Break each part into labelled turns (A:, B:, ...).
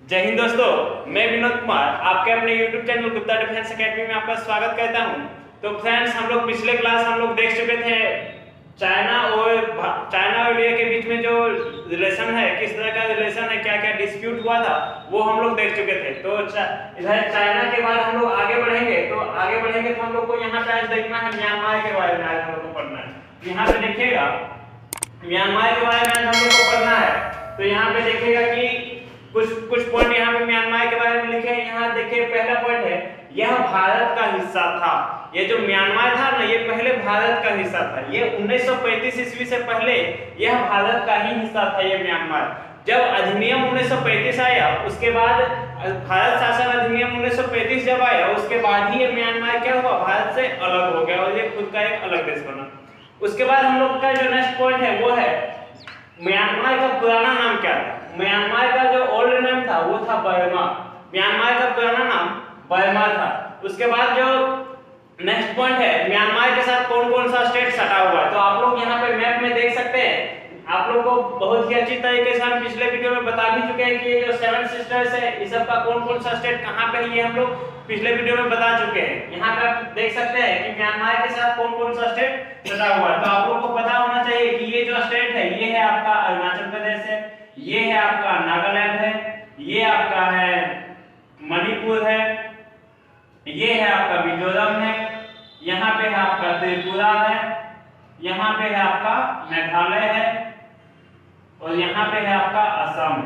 A: जय हिंद दोस्तों, मैं विनोद कुमार आपके अपने YouTube channel Gupta defence academy में आपका स्वागत करता हूं। तो फ्रेंड्स, हम लोग पिछले क्लास देख चुके थे चाइना और इंडिया के बीच में जो रिलेशन है, किस तरह का रिलेशन है, क्या क्या डिस्प्यूट हुआ था, वो हम लोग देख चुके थे। तो इधर चाइना के बाद हम लोग आगे बढ़ेंगे। तो हम लोग को यहाँ पे आज देखना है म्यांमार के बारे में। आज हम लोग को पढ़ना है। यहाँ पे देखिएगा म्यांमार के बारे में आज हम लोग को पढ़ना है। तो यहाँ पे देखिएगा कि कुछ पॉइंट यहाँ पे म्यांमार के बारे में लिखे हैं। यहाँ देखिए, पहला पॉइंट है, यह भारत का हिस्सा था। ये जो म्यांमार था ना, ये पहले भारत का हिस्सा था। ये 1935 ईस्वी से पहले यह भारत का ही हिस्सा था ये म्यांमार। जब अधिनियम 1935 आया, उसके बाद भारत शासन अधिनियम 1935 जब आया, उसके बाद ही ये म्यांमार क्या हुआ, भारत से अलग हो गया और ये खुद का एक अलग देश बना। उसके बाद हम लोग का जो नेक्स्ट पॉइंट है वो है म्यांमार का पुराना नाम क्या था। म्यांमार का जो ओल्ड नेम था वो था बर्मा। म्यांमार का पुराना नाम बर्मा था। उसके बाद जो नेक्स्ट पॉइंट है, म्यांमार के साथ कौन कौन सा स्टेट सटा हुआ है। तो आप लोग यहाँ पे मैप में देख सकते हैं। आप लोग को बहुत ही अच्छी तरीके से हम पिछले वीडियो में बता भी चुके हैं कि ये जो सेवन सिस्टर्स है, इस सब का कौन कौन सा स्टेट कहाँ पे है, ये हम लोग पिछले वीडियो में बता चुके हैं। यहाँ पे आप देख सकते हैं कि म्यांमार के साथ कौन कौन सा स्टेट सटा हुआ है। तो आप लोग को पता होना चाहिए कि ये जो स्टेट है, ये है आपका अरुणाचल प्रदेश है, ये है आपका नागालैंड है, ये आपका है मणिपुर है, ये है आपका मिजोरम है, यहाँ पे है आपका त्रिपुरा है, यहाँ पे है आपका मेघालय है और यहाँ पे है आपका असम।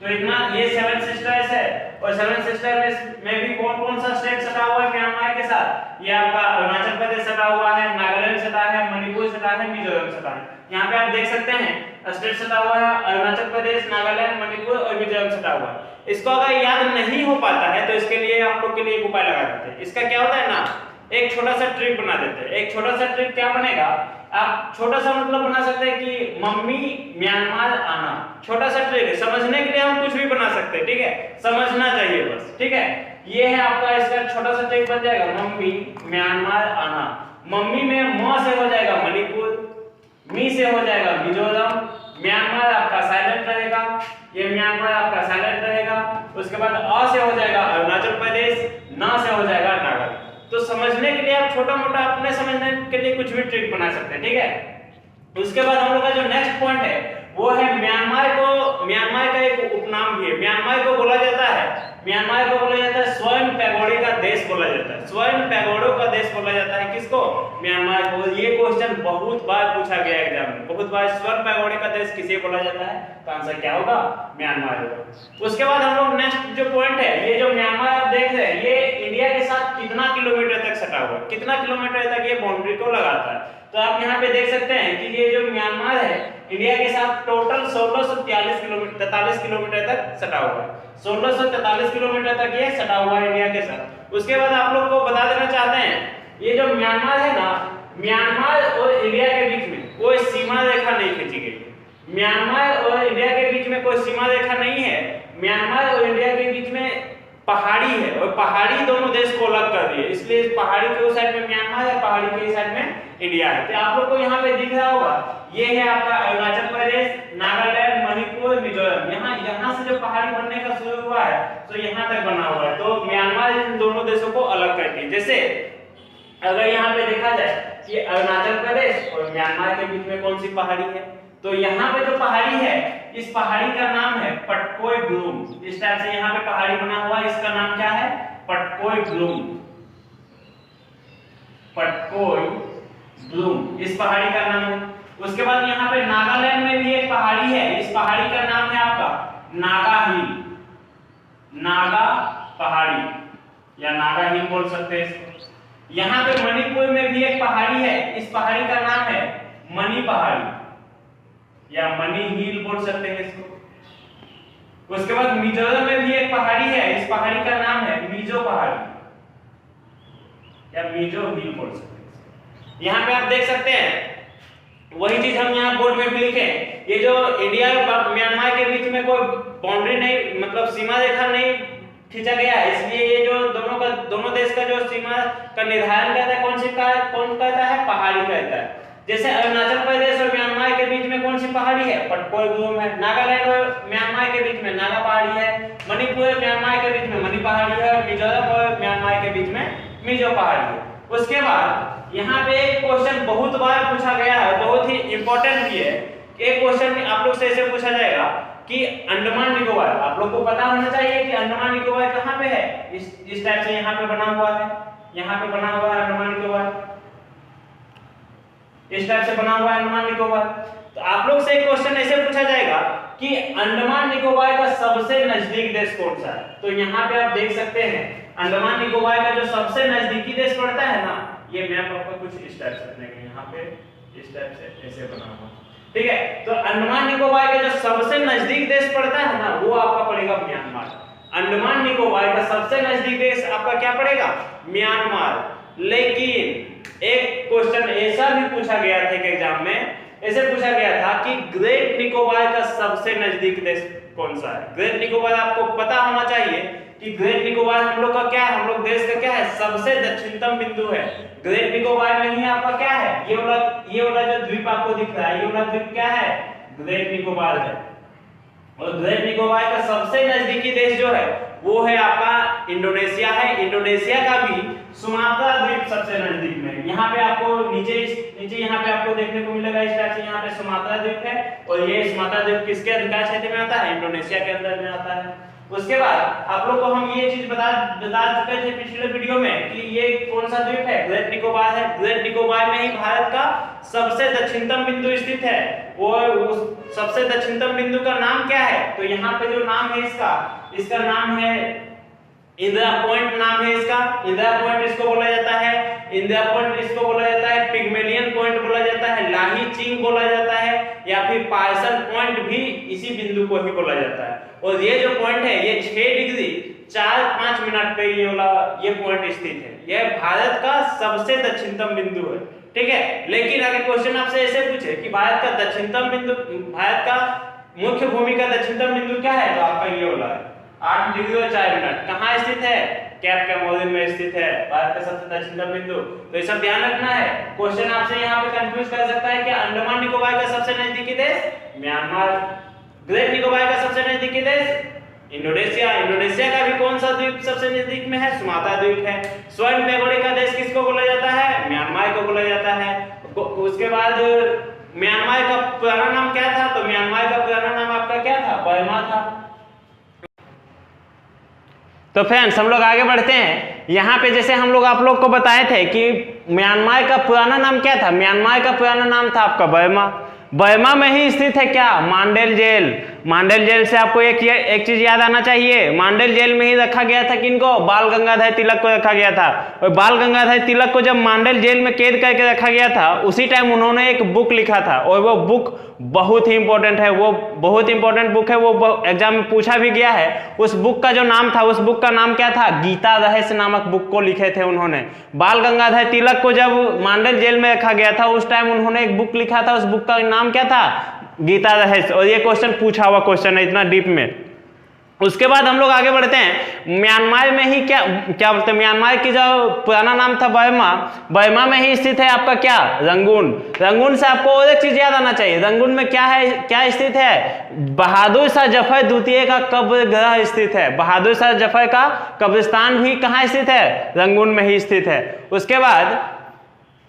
A: तो इतना ये सेवन सिस्टर्स है। और सेवन सिस्टर में भी कौन कौन सा स्टेट सटा हुआ है म्यांमार के साथ। ये आपका अरुणाचल प्रदेश सटा हुआ है, नागालैंड सटा है, मणिपुर सटा है, मिजोरम सटा है। यहाँ पे आप देख सकते हैं स्टेट सटा हुआ है, अरुणाचल प्रदेश, नागालैंड, मणिपुर और मिजोरम सटा हुआ है। इसको अगर याद नहीं हो पाता है तो इसके लिए आप लोग के लिए एक उपाय लगा देते हैं। इसका क्या होता है ना, एक छोटा सा ट्रिक बना देते हैं। एक छोटा सा ट्रिक क्या बनेगा, आप छोटा सा मतलब बना सकते हैं कि मम्मी म्यांमार आना। छोटा सा ट्रिक है, समझने के लिए हम कुछ भी बना सकते हैं, ठीक है, समझना चाहिए बस, ठीक है। ये है आपका, इसका छोटा सा ट्रिक बन जाएगा, मम्मी म्यांमार आना। मम्मी में म से हो जाएगा मणिपुर, मी से हो जाएगा मिजोरम, म्यांमार आपका साइलेंट रहेगा, ये म्यांमार आपका साइलेंट रहेगा। उसके बाद अ से हो जाएगा अरुणाचल प्रदेश, न से हो जाएगा नागालैंड। तो समझने के लिए आप छोटा मोटा अपने समझने के लिए कुछ भी ट्रिक बना सकते हैं, ठीक है। उसके बाद हम लोग का जो नेक्स्ट पॉइंट है वो है म्यांमार का एक उपनाम भी है। म्यांमार को बोला जाता है स्वर्ण पैगोडे का देश बोला जाता है। स्वर्ण पैगोडों का देश बोला जाता है किसको, म्यांमार को। ये क्वेश्चन बहुत बार पूछा गया एग्जाम में, बहुत बार स्वर्ण पैगोडे का देश किसे बोला जाता है, तो आंसर क्या होगा, म्यांमार होगा। उसके बाद हम लोग नेक्स्ट जो पॉइंट है, ये जो म्यांमार आप देख रहे हैं, ये इंडिया के साथ कितना किलोमीटर तक सटा हुआ है, कितना किलोमीटर तक ये बाउंड्री को लगाता है। तो आप यहाँ पे देख सकते हैं कि ये जो म्यांमार है, इंडिया के साथ टोटल 43 किलोमीटर तक सटा हुआ है। 1643 किलोमीटर तक ये सटा हुआ है इंडिया के साथ। उसके बाद आप लोग को बता देना चाहते हैं, ये जो म्यांमार है ना, म्यांमार और इंडिया के बीच में कोई सीमा रेखा नहीं खींची गई। म्यांमार और इंडिया के बीच में कोई सीमा रेखा नहीं है। म्यांमार और इंडिया के बीच में पहाड़ी है और पहाड़ी दोनों देश को अलग कर रही है, इसलिए पहाड़ी के उस साइड में म्यांमार है, पहाड़ी के इस साइड में इंडिया है। तो आप लोग को यहाँ पे दिख रहा होगा, ये है आपका अरुणाचल प्रदेश, नागालैंड, मणिपुर, मिजोरम। यहाँ से जो पहाड़ी बनने का शुरू हुआ है, तो यहाँ तक बना हुआ है। तो म्यांमार इन दोनों देशों को अलग करती है। जैसे अगर यहाँ पे देखा जाए कि अरुणाचल प्रदेश और म्यांमार के बीच में कौन सी पहाड़ी है, तो यहाँ पे जो पहाड़ी है, इस पहाड़ी का नाम है पटकोई ब्लूम। इस टाइप से यहाँ पे पहाड़ी बना हुआ है, इसका नाम क्या है, पटकोई ब्लूम। पटकोई ब्लूम इस पहाड़ी का नाम है। उसके बाद यहाँ पे नागालैंड में भी एक पहाड़ी है, इस पहाड़ी का नाम है आपका नागा हिल। नागा पहाड़ी या नागा हिल बोल सकते हैं इसको। यहाँ पे मणिपुर में भी एक पहाड़ी है, इस पहाड़ी का नाम है मणि पहाड़ी या मणि हिल बोल सकते हैं इसको। उसके बाद मिजोरम में भी एक पहाड़ी है, इस पहाड़ी का नाम है मिजो पहाड़ी या मिजो हिल बोल सकते हैं। यहाँ पे आप देख सकते हैं, वही चीज हम यहाँ बोर्ड में भी लिखे, ये जो इंडिया और म्यांमार के बीच में कोई बाउंड्री नहीं, मतलब सीमा रेखा नहीं खींचा गया है, इसलिए ये जो दोनों देश का जो सीमा का निर्धारण करता है, कौन करता है, पहाड़ी करता है। जैसे अरुणाचल प्रदेश और म्यांमार के बीच में कौन सी पहाड़ी है? पटपोई है। नागालैंड और म्यांमार के बीच में नागा पहाड़ी है। मणिपुर और म्यांमार के बीच में मणि पहाड़ी है। और मिजोरम और म्यांमार के बीच में मिजो पहाड़ी है। उसके बाद यहाँ पे एक क्वेश्चन बहुत बार पूछा गया है, बहुत ही इंपॉर्टेंट भी है। एक क्वेश्चन आप लोग से ऐसे पूछा जाएगा कि अंडमान निकोबार, आप लोग को पता होना चाहिए कि अंडमान निकोबार कहाँ पे है। इस टाइप से यहाँ पे बना हुआ है, यहाँ पे बना हुआ है अंडमान निकोबार, इस टाइप से बना हुआ है अंडमान निकोबार। तो आप लोग से एक क्वेश्चन ऐसे पूछा जाएगा कि अंडमान निकोबार का सबसे नजदीक देश कौन सा है। तो यहाँ पे आप देख सकते हैं अंडमान निकोबार का जो सबसे नजदीकी देश पड़ता है ना, ये मैप आपको कुछ इस टाइप से बनेगा, यहाँ पे इस टाइप से ऐसे बना हुआ, ठीक है। तो अंडमान निकोबार का जो सबसे नजदीक देश पड़ता है ना, वो आपका पड़ेगा म्यांमार। अंडमान निकोबार का सबसे नजदीक देश आपका क्या पड़ेगा? म्यांमार। लेकिन एक क्वेश्चन ऐसा भी पूछा गया था कि एग्जाम में ऐसे पूछा गया था कि ग्रेट निकोबार का सबसे नजदीक देश कौन सा है। ग्रेट निकोबार आपको पता होना चाहिए कि ग्रेट निकोबार हम लोग का क्या है, हम लोग देश का क्या है, सबसे दक्षिणतम बिंदु है। ग्रेट निकोबार में ही आपका क्या है, ये वाला जो द्वीप आपको दिख रहा है, ये वाला द्वीप क्या है? ग्रेट निकोबार है। और ग्रेट निकोबार का सबसे नजदीकी देश जो है वो है आपका इंडोनेशिया है। इंडोनेशिया का भी सुमात्रा द्वीप सबसे नजदीक में। यहाँ पे आपको नीचे यहाँ पे आपको देखने को मिलेगा इस टाइप से, यहाँ पे सुमात्रा द्वीप है। और ये सुमात्रा द्वीप किसके अधिकार क्षेत्र में आता है? इंडोनेशिया के अंदर में आता है। उसके बाद आप लोग को हम ये चीज बता चुके थे पिछले वीडियो में कि ये कौन सा द्वीप है? ग्रेट निकोबार है। ग्रेट निकोबार में ही भारत का सबसे दक्षिणतम बिंदु स्थित है। वो उस सबसे दक्षिणतम बिंदु का नाम क्या है? तो यहाँ पे जो नाम है इसका नाम है इंदिरा पॉइंट, नाम है इसका इंदिरा पॉइंट इसको बोला जाता है। इंदिरा पॉइंट इसको बोला जाता है, पिग्मेलियन पॉइंट बोला जाता है, लाही चिंग बोला जाता है, या फिर पार्सन पॉइंट भी इसी बिंदु को ही बोला जाता है। और ये जो पॉइंट है ये 6 डिग्री 4-5 मिनट पे ये पॉइंट स्थित है। यह भारत का सबसे दक्षिणतम बिंदु है, ठीक है। लेकिन अगर क्वेश्चन आपसे ऐसे पूछे कि भारत का दक्षिणतम बिंदु, भारत का मुख्य भूमि का दक्षिणतम बिंदु क्या है, तो आपका ये वाला है 8 डिग्री और 4 मिनट। कहाँ स्थित है? कैप कैमोलिन में स्थित है भारत का सबसे दक्षिणतम बिंदु। तो ये सब ध्यान रखना है। क्वेश्चन आपसे यहाँ पे कंफ्यूज कर सकता है कि अंडमान निकोबार का सबसे नजदीकी देश म्यांमार, ग्रेट निकोबार का सबसे नजदीकी देश इंडोनेशिया। इंडोनेशिया का भी कौन सा द्वीप सबसे नजदीक में है? सुमात्रा द्वीप है। स्वर्ण पैगोडे का देश किसको बोला जाता है? म्यांमार को बोला जाता है। उसके बाद म्यांमार का पुराना नाम क्या था? तो म्यांमार का पुराना नाम आपका क्या था? बर्मा था। तो फ्रेंड्स हम लोग आगे बढ़ते हैं। यहाँ पे जैसे हम लोग आप लोग को बताए थे कि म्यांमार का पुराना नाम क्या था? म्यांमार का पुराना नाम था आपका बर्मा। बर्मा में ही स्थित है क्या? मांडेल जेल। मांडेल जेल से आपको एक चीज याद आना चाहिए, मांडेल जेल में ही रखा गया था किनको? बाल गंगाधर तिलक को रखा गया था। और बाल गंगाधर तिलक को जब मांडेल जेल में कैद करके रखा गया था, उसी टाइम उन्होंने एक बुक लिखा था। और वो बुक बहुत ही इंपॉर्टेंट है, वो बहुत इंपॉर्टेंट बुक है, वो एग्जाम में पूछा भी गया है। उस बुक का जो नाम था, उस बुक का नाम क्या था? गीता रहस्य नामक बुक को लिखे थे उन्होंने। बाल गंगाधर तिलक को जब मांडेल जेल में रखा गया था, उस टाइम उन्होंने एक बुक लिखा था, उस बुक का नाम क्या था? गीता रहस्य। और ये क्वेश्चन पूछा हुआ क्वेश्चन है इतना डीप में। उसके बाद हम लोग आगे बढ़ते हैं। म्यांमार में ही क्या बोलते हैं? म्यांमार की जो पुराना नाम था बर्मा, बर्मा में ही स्थित है आपका क्या? रंगून। रंगून से आपको और एक चीज याद आना चाहिए, रंगून में क्या है, क्या स्थित है? बहादुर शाह जफर द्वितीय का कब्रगृह स्थित है। बहादुर शाह जफर का कब्रिस्तान भी कहाँ स्थित है? रंगून में ही स्थित है। उसके बाद